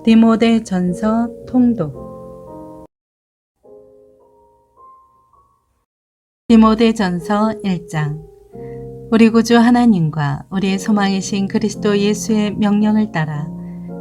디모데전서 통독. 디모데전서 1장. 우리 구주 하나님과 우리의 소망이신 그리스도 예수의 명령을 따라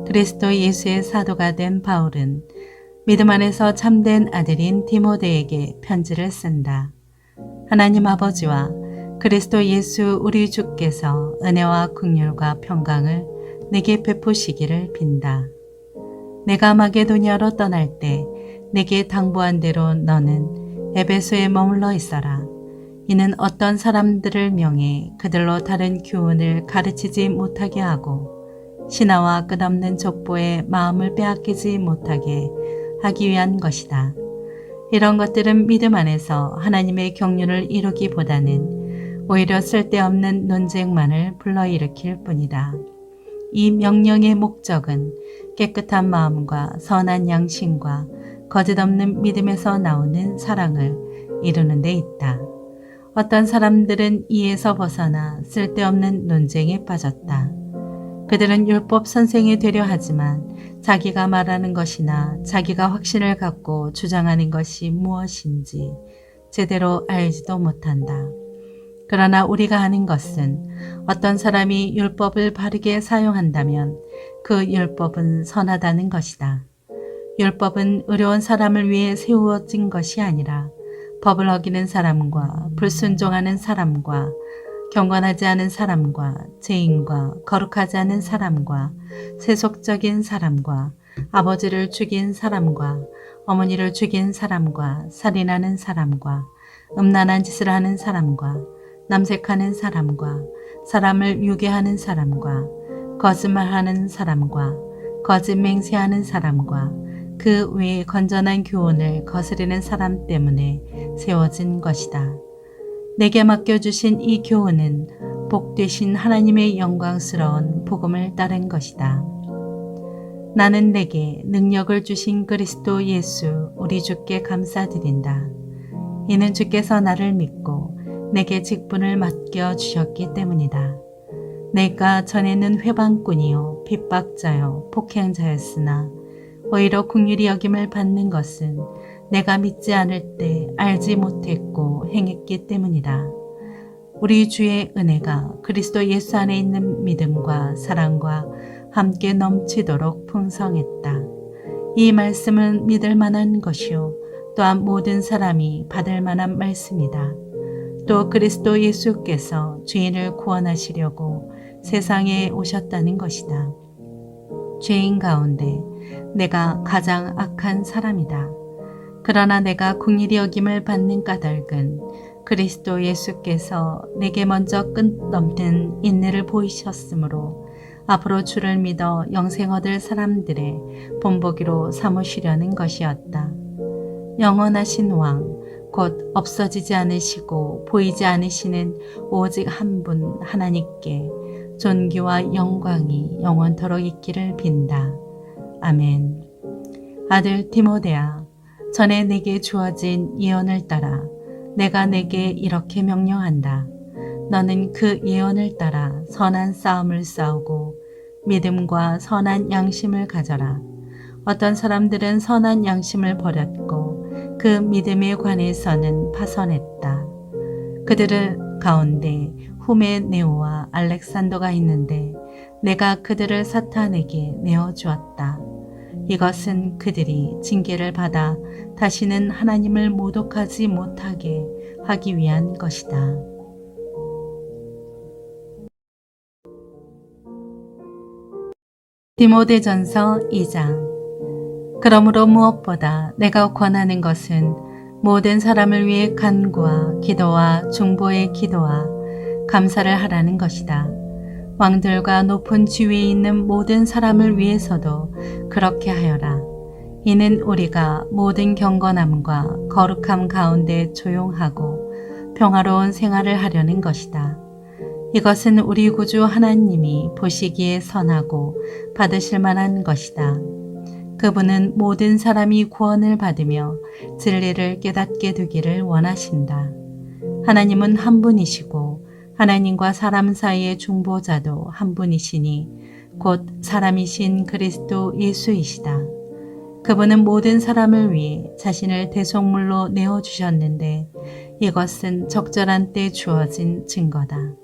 그리스도 예수의 사도가 된 바울은 믿음 안에서 참된 아들인 디모데에게 편지를 쓴다. 하나님 아버지와 그리스도 예수 우리 주께서 은혜와 긍휼과 평강을 내게 베푸시기를 빈다. 내가 마게도냐로 떠날 때 내게 당부한 대로 너는 에베소에 머물러 있어라. 이는 어떤 사람들을 명해 그들로 다른 교훈을 가르치지 못하게 하고 신화와 끝없는 족보에 마음을 빼앗기지 못하게 하기 위한 것이다. 이런 것들은 믿음 안에서 하나님의 경륜을 이루기보다는 오히려 쓸데없는 논쟁만을 불러일으킬 뿐이다. 이 명령의 목적은 깨끗한 마음과 선한 양심과 거짓없는 믿음에서 나오는 사랑을 이루는 데 있다. 어떤 사람들은 이에서 벗어나 쓸데없는 논쟁에 빠졌다. 그들은 율법 선생이 되려 하지만 자기가 말하는 것이나 자기가 확신을 갖고 주장하는 것이 무엇인지 제대로 알지도 못한다. 그러나 우리가 아는 것은 어떤 사람이 율법을 바르게 사용한다면 그 율법은 선하다는 것이다. 율법은 의로운 사람을 위해 세워진 것이 아니라 법을 어기는 사람과 불순종하는 사람과 경건하지 않은 사람과 죄인과 거룩하지 않은 사람과 세속적인 사람과 아버지를 죽인 사람과 어머니를 죽인 사람과 살인하는 사람과 음란한 짓을 하는 사람과 남색하는 사람과 사람을 유괴하는 사람과 거짓말하는 사람과 거짓 맹세하는 사람과 그 외의 건전한 교훈을 거스르는 사람 때문에 세워진 것이다. 내게 맡겨주신 이 교훈은 복되신 하나님의 영광스러운 복음을 따른 것이다. 나는 내게 능력을 주신 그리스도 예수 우리 주께 감사드린다. 이는 주께서 나를 믿고 내게 직분을 맡겨주셨기 때문이다. 내가 전에는 회방꾼이요 핍박자요 폭행자였으나 오히려 긍휼히 여김을 받는 것은 내가 믿지 않을 때 알지 못했고 행했기 때문이다. 우리 주의 은혜가 그리스도 예수 안에 있는 믿음과 사랑과 함께 넘치도록 풍성했다. 이 말씀은 믿을 만한 것이요 또한 모든 사람이 받을 만한 말씀이다. 또 그리스도 예수께서 죄인을 구원하시려고 세상에 오셨다는 것이다. 죄인 가운데 내가 가장 악한 사람이다. 그러나 내가 긍휼히 여김을 받는 까닭은 그리스도 예수께서 내게 먼저 끝없는 인내를 보이셨으므로 앞으로 주를 믿어 영생 얻을 사람들의 본보기로 삼으시려는 것이었다. 영원하신 왕, 곧 없어지지 않으시고 보이지 않으시는 오직 한 분 하나님께 존귀와 영광이 영원토록 있기를 빈다. 아멘. 아들 디모데야, 전에 내게 주어진 예언을 따라 내가 내게 이렇게 명령한다. 너는 그 예언을 따라 선한 싸움을 싸우고 믿음과 선한 양심을 가져라. 어떤 사람들은 선한 양심을 버렸고 그 믿음에 관해서는 파선했다. 그들 가운데 후메네오와 알렉산더가 있는데 내가 그들을 사탄에게 내어주었다. 이것은 그들이 징계를 받아 다시는 하나님을 모독하지 못하게 하기 위한 것이다. 디모데전서 2장. 그러므로 무엇보다 내가 권하는 것은 모든 사람을 위해 간구와 기도와 중보의 기도와 감사를 하라는 것이다. 왕들과 높은 지위에 있는 모든 사람을 위해서도 그렇게 하여라. 이는 우리가 모든 경건함과 거룩함 가운데 조용하고 평화로운 생활을 하려는 것이다. 이것은 우리 구주 하나님이 보시기에 선하고 받으실 만한 것이다. 그분은 모든 사람이 구원을 받으며 진리를 깨닫게 되기를 원하신다. 하나님은 한 분이시고 하나님과 사람 사이의 중보자도 한 분이시니 곧 사람이신 그리스도 예수이시다. 그분은 모든 사람을 위해 자신을 대속물로 내어주셨는데 이것은 적절한 때 주어진 증거다.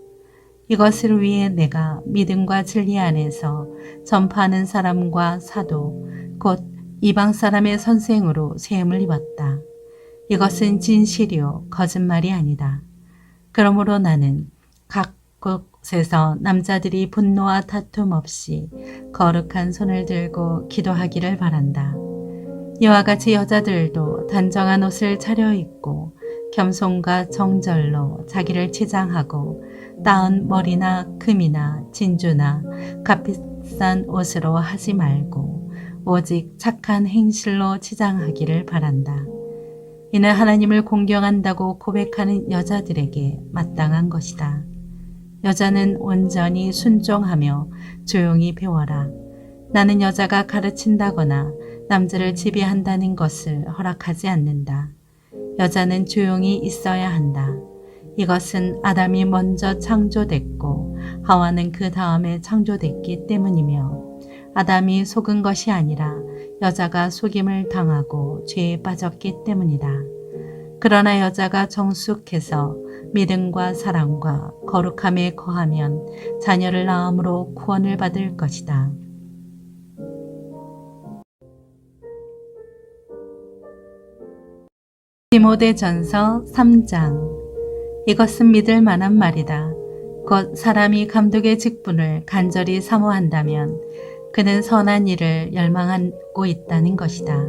이것을 위해 내가 믿음과 진리 안에서 전파하는 사람과 사도, 곧 이방 사람의 선생으로 세움을 입었다. 이것은 진실이요 거짓말이 아니다. 그러므로 나는 각 곳에서 남자들이 분노와 다툼 없이 거룩한 손을 들고 기도하기를 바란다. 이와 같이 여자들도 단정한 옷을 차려입고 겸손과 정절로 자기를 치장하고 따은 머리나 금이나 진주나 값비싼 옷으로 하지 말고 오직 착한 행실로 치장하기를 바란다. 이는 하나님을 공경한다고 고백하는 여자들에게 마땅한 것이다. 여자는 온전히 순종하며 조용히 배워라. 나는 여자가 가르친다거나 남자를 지배한다는 것을 허락하지 않는다. 여자는 조용히 있어야 한다. 이것은 아담이 먼저 창조됐고 하와는 그 다음에 창조됐기 때문이며 아담이 속은 것이 아니라 여자가 속임을 당하고 죄에 빠졌기 때문이다. 그러나 여자가 정숙해서 믿음과 사랑과 거룩함에 거하면 자녀를 낳음으로 구원을 받을 것이다. 디모데전서 3장. 이것은 믿을 만한 말이다. 곧 사람이 감독의 직분을 간절히 사모한다면 그는 선한 일을 열망하고 있다는 것이다.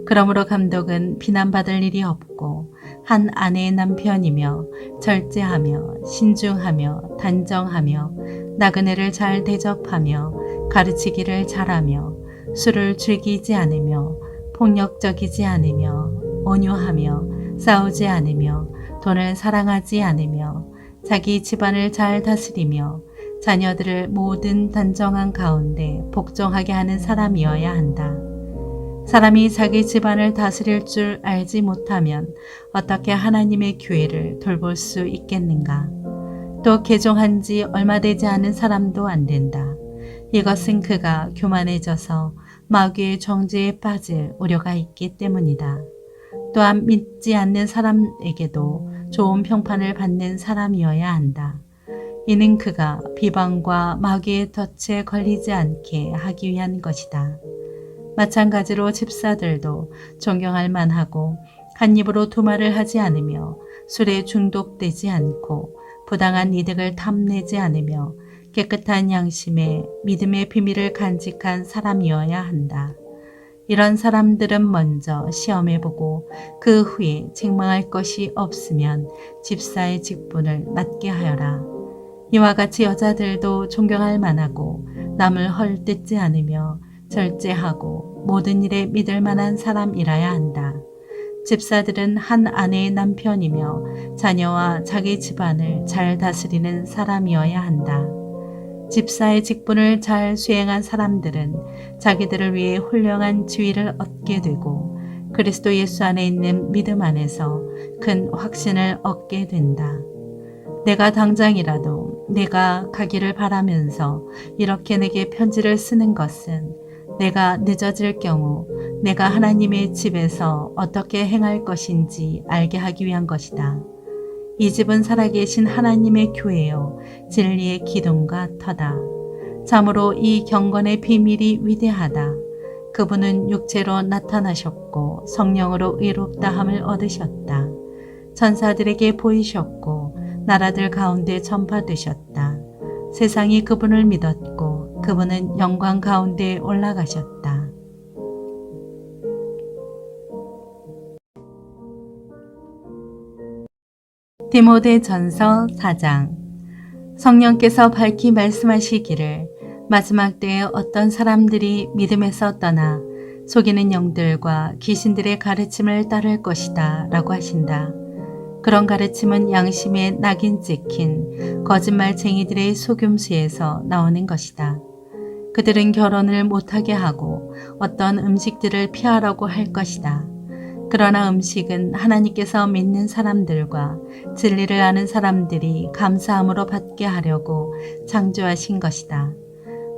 그러므로 감독은 비난받을 일이 없고 한 아내의 남편이며 절제하며 신중하며 단정하며 나그네를 잘 대접하며 가르치기를 잘하며 술을 즐기지 않으며 폭력적이지 않으며 온유하며 싸우지 않으며 돈을 사랑하지 않으며 자기 집안을 잘 다스리며 자녀들을 모든 단정한 가운데 복종하게 하는 사람이어야 한다. 사람이 자기 집안을 다스릴 줄 알지 못하면 어떻게 하나님의 교회를 돌볼 수 있겠는가? 또 개종한 지 얼마 되지 않은 사람도 안 된다. 이것은 그가 교만해져서 마귀의 정죄에 빠질 우려가 있기 때문이다. 또한 믿지 않는 사람에게도 좋은 평판을 받는 사람이어야 한다. 이는 그가 비방과 마귀의 덫에 걸리지 않게 하기 위한 것이다. 마찬가지로 집사들도 존경할 만하고 한 입으로 두 말을 하지 않으며 술에 중독되지 않고 부당한 이득을 탐내지 않으며 깨끗한 양심에 믿음의 비밀을 간직한 사람이어야 한다. 이런 사람들은 먼저 시험해보고 그 후에 책망할 것이 없으면 집사의 직분을 맡게 하여라. 이와 같이 여자들도 존경할 만하고 남을 헐뜯지 않으며 절제하고 모든 일에 믿을 만한 사람이라야 한다. 집사들은 한 아내의 남편이며 자녀와 자기 집안을 잘 다스리는 사람이어야 한다. 집사의 직분을 잘 수행한 사람들은 자기들을 위해 훌륭한 지위를 얻게 되고 그리스도 예수 안에 있는 믿음 안에서 큰 확신을 얻게 된다. 내가 당장이라도 내가 가기를 바라면서 이렇게 내게 편지를 쓰는 것은 내가 늦어질 경우 내가 하나님의 집에서 어떻게 행할 것인지 알게 하기 위한 것이다. 이 집은 살아계신 하나님의 교회요 진리의 기둥과 터다. 참으로 이 경건의 비밀이 위대하다. 그분은 육체로 나타나셨고 성령으로 의롭다함을 얻으셨다. 천사들에게 보이셨고 나라들 가운데 전파되셨다. 세상이 그분을 믿었고 그분은 영광 가운데 올라가셨다. 디모데전서 4장. 성령께서 밝히 말씀하시기를 마지막 때에 어떤 사람들이 믿음에서 떠나 속이는 영들과 귀신들의 가르침을 따를 것이다 라고 하신다. 그런 가르침은 양심에 낙인 찍힌 거짓말쟁이들의 속임수에서 나오는 것이다. 그들은 결혼을 못하게 하고 어떤 음식들을 피하라고 할 것이다. 그러나 음식은 하나님께서 믿는 사람들과 진리를 아는 사람들이 감사함으로 받게 하려고 창조하신 것이다.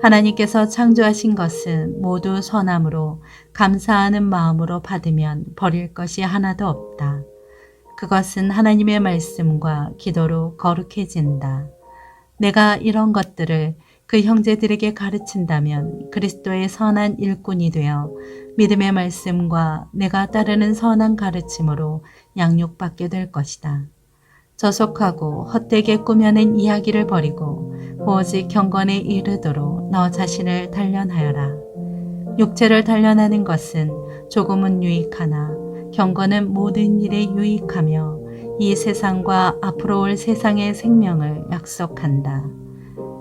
하나님께서 창조하신 것은 모두 선함으로 감사하는 마음으로 받으면 버릴 것이 하나도 없다. 그것은 하나님의 말씀과 기도로 거룩해진다. 내가 이런 것들을 그 형제들에게 가르친다면 그리스도의 선한 일꾼이 되어 믿음의 말씀과 내가 따르는 선한 가르침으로 양육받게 될 것이다. 저속하고 헛되게 꾸며낸 이야기를 버리고 오직 경건에 이르도록 너 자신을 단련하여라. 육체를 단련하는 것은 조금은 유익하나 경건은 모든 일에 유익하며 이 세상과 앞으로 올 세상의 생명을 약속한다.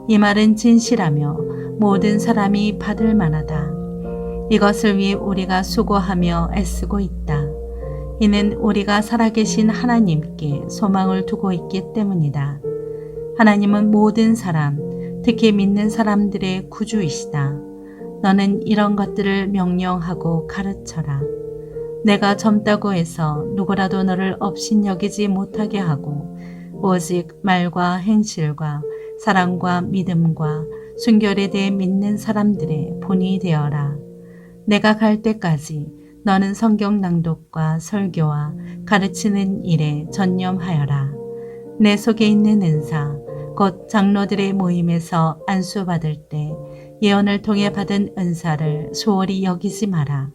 이 말은 진실하며 모든 사람이 받을 만하다. 이것을 위해 우리가 수고하며 애쓰고 있다. 이는 우리가 살아계신 하나님께 소망을 두고 있기 때문이다. 하나님은 모든 사람, 특히 믿는 사람들의 구주이시다. 너는 이런 것들을 명령하고 가르쳐라. 내가 젊다고 해서 누구라도 너를 업신여기지 못하게 하고 오직 말과 행실과 사랑과 믿음과 순결에 대해 믿는 사람들의 본이 되어라. 내가 갈 때까지 너는 성경 낭독과 설교와 가르치는 일에 전념하여라. 내 속에 있는 은사, 곧 장로들의 모임에서 안수받을 때 예언을 통해 받은 은사를 소홀히 여기지 마라.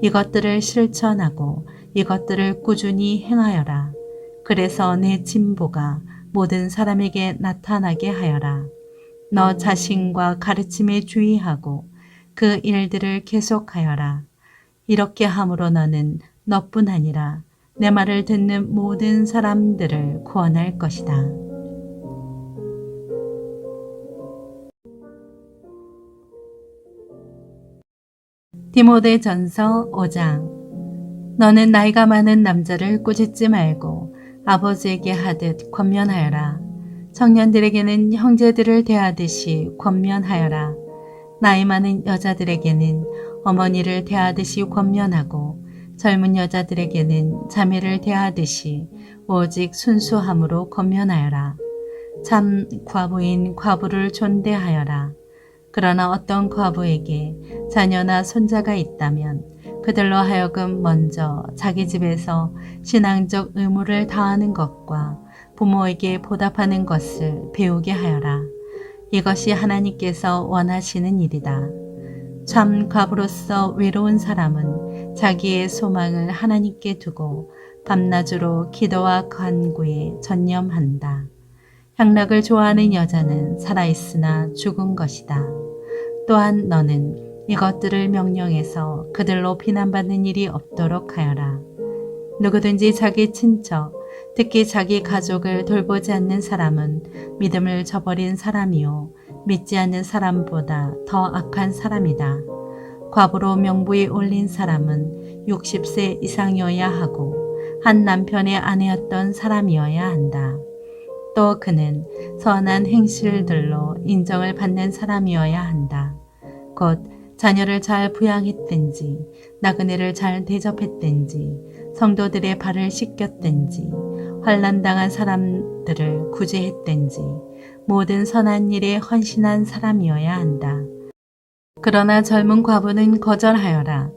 이것들을 실천하고 이것들을 꾸준히 행하여라. 그래서 내 진보가 모든 사람에게 나타나게 하여라. 너 자신과 가르침에 주의하고 그 일들을 계속하여라. 이렇게 함으로 너는 너뿐 아니라 내 말을 듣는 모든 사람들을 구원할 것이다. 디모데전서 5장. 너는 나이가 많은 남자를 꾸짖지 말고 아버지에게 하듯 권면하여라. 청년들에게는 형제들을 대하듯이 권면하여라. 나이 많은 여자들에게는 어머니를 대하듯이 권면하고 젊은 여자들에게는 자매를 대하듯이 오직 순수함으로 권면하여라. 참 과부인 과부를 존대하여라. 그러나 어떤 과부에게 자녀나 손자가 있다면 그들로 하여금 먼저 자기 집에서 신앙적 의무를 다하는 것과 부모에게 보답하는 것을 배우게 하여라. 이것이 하나님께서 원하시는 일이다. 참 과부로서 외로운 사람은 자기의 소망을 하나님께 두고 밤낮으로 기도와 간구에 전념한다. 향락을 좋아하는 여자는 살아있으나 죽은 것이다. 또한 너는 이것들을 명령해서 그들로 비난받는 일이 없도록 하여라. 누구든지 자기 친척, 특히 자기 가족을 돌보지 않는 사람은 믿음을 저버린 사람이요 믿지 않는 사람보다 더 악한 사람이다. 과부로 명부에 올린 사람은 60세 이상이어야 하고 한 남편의 아내였던 사람이어야 한다. 또 그는 선한 행실들로 인정을 받는 사람이어야 한다. 곧 자녀를 잘 부양했든지 나그네를 잘 대접했든지 성도들의 발을 씻겼든지 환난당한 사람들을 구제했든지 모든 선한 일에 헌신한 사람이어야 한다. 그러나 젊은 과부는 거절하여라.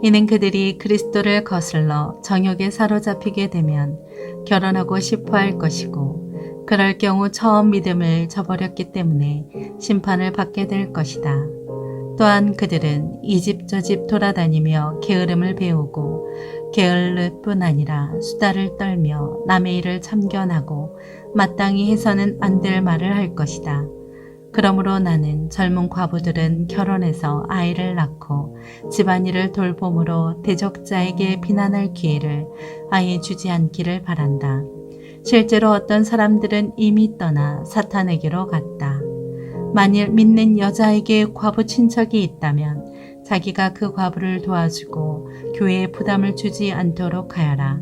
이는 그들이 그리스도를 거슬러 정욕에 사로잡히게 되면 결혼하고 싶어 할 것이고 그럴 경우 처음 믿음을 저버렸기 때문에 심판을 받게 될 것이다. 또한 그들은 이 집 저 집 돌아다니며 게으름을 배우고 게을를 뿐 아니라 수다를 떨며 남의 일을 참견하고 마땅히 해서는 안 될 말을 할 것이다. 그러므로 나는 젊은 과부들은 결혼해서 아이를 낳고 집안일을 돌봄으로 대적자에게 비난할 기회를 아예 주지 않기를 바란다. 실제로 어떤 사람들은 이미 떠나 사탄에게로 갔다. 만일 믿는 여자에게 과부 친척이 있다면 자기가 그 과부를 도와주고 교회에 부담을 주지 않도록 하여라.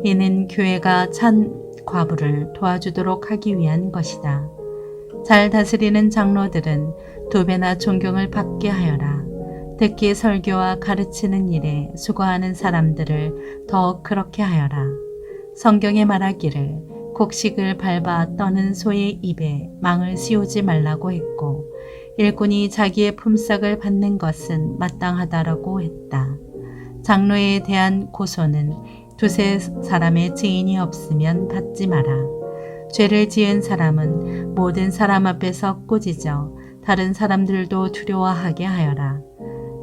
이는 교회가 찬 과부를 도와주도록 하기 위한 것이다. 잘 다스리는 장로들은 2배나 존경을 받게 하여라. 특히 설교와 가르치는 일에 수고하는 사람들을 더욱 그렇게 하여라. 성경에 말하기를 곡식을 밟아 떠는 소의 입에 망을 씌우지 말라고 했고 일꾼이 자기의 품삯을 받는 것은 마땅하다라고 했다. 장로에 대한 고소는 두세 사람의 증인이 없으면 받지 마라. 죄를 지은 사람은 모든 사람 앞에서 꾸짖어 다른 사람들도 두려워하게 하여라.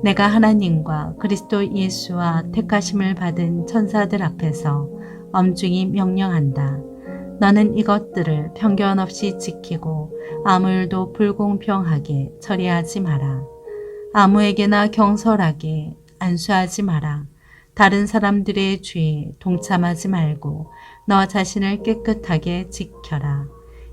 내가 하나님과 그리스도 예수와 택하심을 받은 천사들 앞에서 엄중히 명령한다. 너는 이것들을 편견 없이 지키고 아무 일도 불공평하게 처리하지 마라. 아무에게나 경솔하게 안수하지 마라. 다른 사람들의 죄에 동참하지 말고 너 자신을 깨끗하게 지켜라.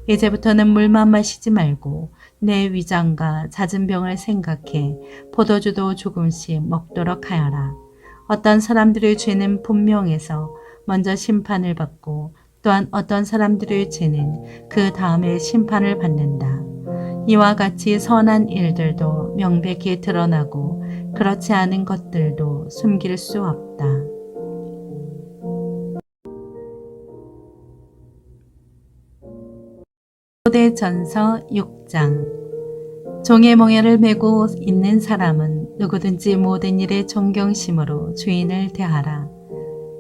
이제부터는 물만 마시지 말고 내 위장과 잦은 병을 생각해 포도주도 조금씩 먹도록 하여라. 어떤 사람들의 죄는 분명해서 먼저 심판을 받고 또한 어떤 사람들의 죄는 그 다음에 심판을 받는다. 이와 같이 선한 일들도 명백히 드러나고 그렇지 않은 것들도 숨길 수 없다. 고대전서 6장. 종의 몽에를 메고 있는 사람은 누구든지 모든 일에 존경심으로 주인을 대하라.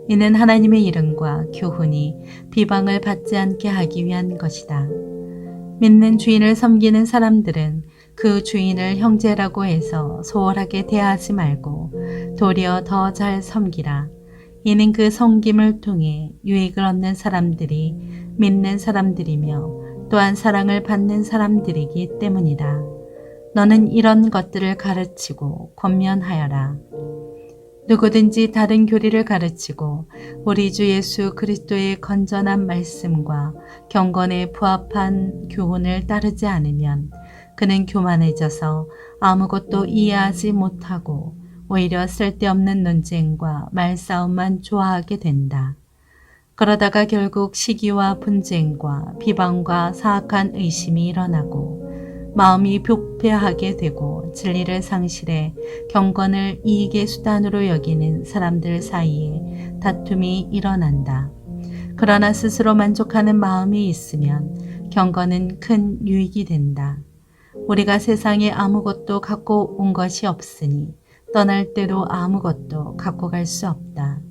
이는 하나님의 이름과 교훈이 비방을 받지 않게 하기 위한 것이다. 믿는 주인을 섬기는 사람들은 그 주인을 형제라고 해서 소홀하게 대하지 말고 도리어 더 잘 섬기라. 이는 그 섬김을 통해 유익을 얻는 사람들이 믿는 사람들이며 또한 사랑을 받는 사람들이기 때문이다. 너는 이런 것들을 가르치고 권면하여라. 누구든지 다른 교리를 가르치고 우리 주 예수 그리스도의 건전한 말씀과 경건에 부합한 교훈을 따르지 않으면 그는 교만해져서 아무것도 이해하지 못하고 오히려 쓸데없는 논쟁과 말싸움만 좋아하게 된다. 그러다가 결국 시기와 분쟁과 비방과 사악한 의심이 일어나고 마음이 부패하게 되고 진리를 상실해 경건을 이익의 수단으로 여기는 사람들 사이에 다툼이 일어난다. 그러나 스스로 만족하는 마음이 있으면 경건은 큰 유익이 된다. 우리가 세상에 아무것도 갖고 온 것이 없으니 떠날 때도 아무것도 갖고 갈 수 없다.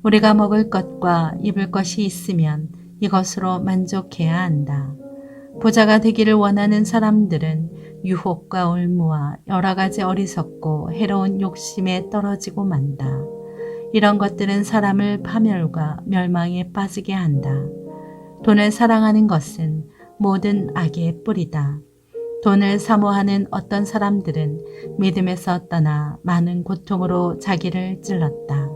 우리가 먹을 것과 입을 것이 있으면 이것으로 만족해야 한다. 부자가 되기를 원하는 사람들은 유혹과 올무와 여러 가지 어리석고 해로운 욕심에 떨어지고 만다. 이런 것들은 사람을 파멸과 멸망에 빠지게 한다. 돈을 사랑하는 것은 모든 악의 뿌리다. 돈을 사모하는 어떤 사람들은 믿음에서 떠나 많은 고통으로 자기를 찔렀다.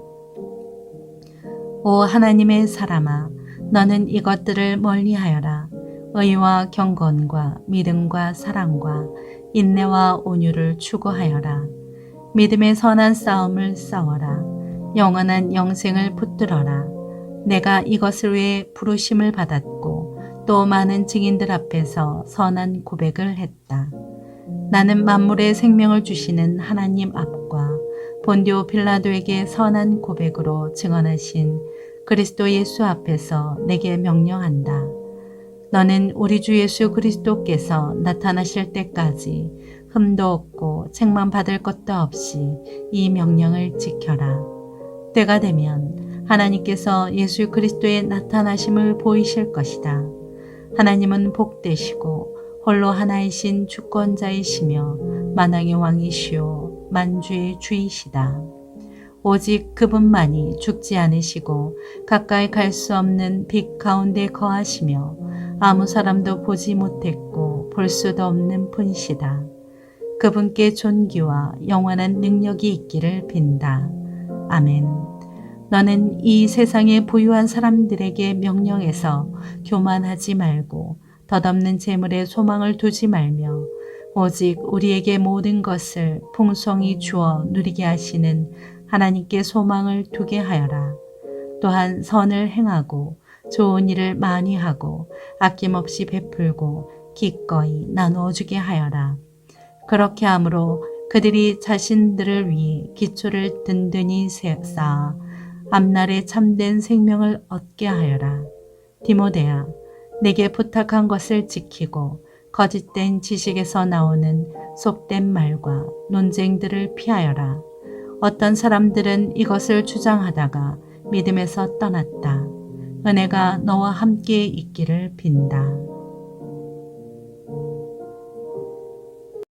오 하나님의 사람아, 너는 이것들을 멀리하여라. 의와 경건과 믿음과 사랑과 인내와 온유를 추구하여라. 믿음의 선한 싸움을 싸워라. 영원한 영생을 붙들어라. 내가 이것을 위해 부르심을 받았고 또 많은 증인들 앞에서 선한 고백을 했다. 나는 만물의 생명을 주시는 하나님 앞과 본디오 빌라도에게 선한 고백으로 증언하신 그리스도 예수 앞에서 내게 명령한다. 너는 우리 주 예수 그리스도께서 나타나실 때까지 흠도 없고 책망 받을 것도 없이 이 명령을 지켜라. 때가 되면 하나님께서 예수 그리스도의 나타나심을 보이실 것이다. 하나님은 복되시고 홀로 하나이신 주권자이시며 만왕의 왕이시오 만주의 주이시다. 오직 그분만이 죽지 않으시고 가까이 갈 수 없는 빛 가운데 거하시며 아무 사람도 보지 못했고 볼 수도 없는 분이시다. 그분께 존귀와 영원한 능력이 있기를 빈다. 아멘. 너는 이 세상에 부유한 사람들에게 명령해서 교만하지 말고 덧없는 재물에 소망을 두지 말며 오직 우리에게 모든 것을 풍성히 주어 누리게 하시는 하나님께 소망을 두게 하여라. 또한 선을 행하고 좋은 일을 많이 하고 아낌없이 베풀고 기꺼이 나누어 주게 하여라. 그렇게 함으로 그들이 자신들을 위해 기초를 든든히 쌓아 앞날에 참된 생명을 얻게 하여라. 디모데야, 내게 부탁한 것을 지키고 거짓된 지식에서 나오는 속된 말과 논쟁들을 피하여라. 어떤 사람들은 이것을 주장하다가 믿음에서 떠났다. 은혜가 너와 함께 있기를 빈다.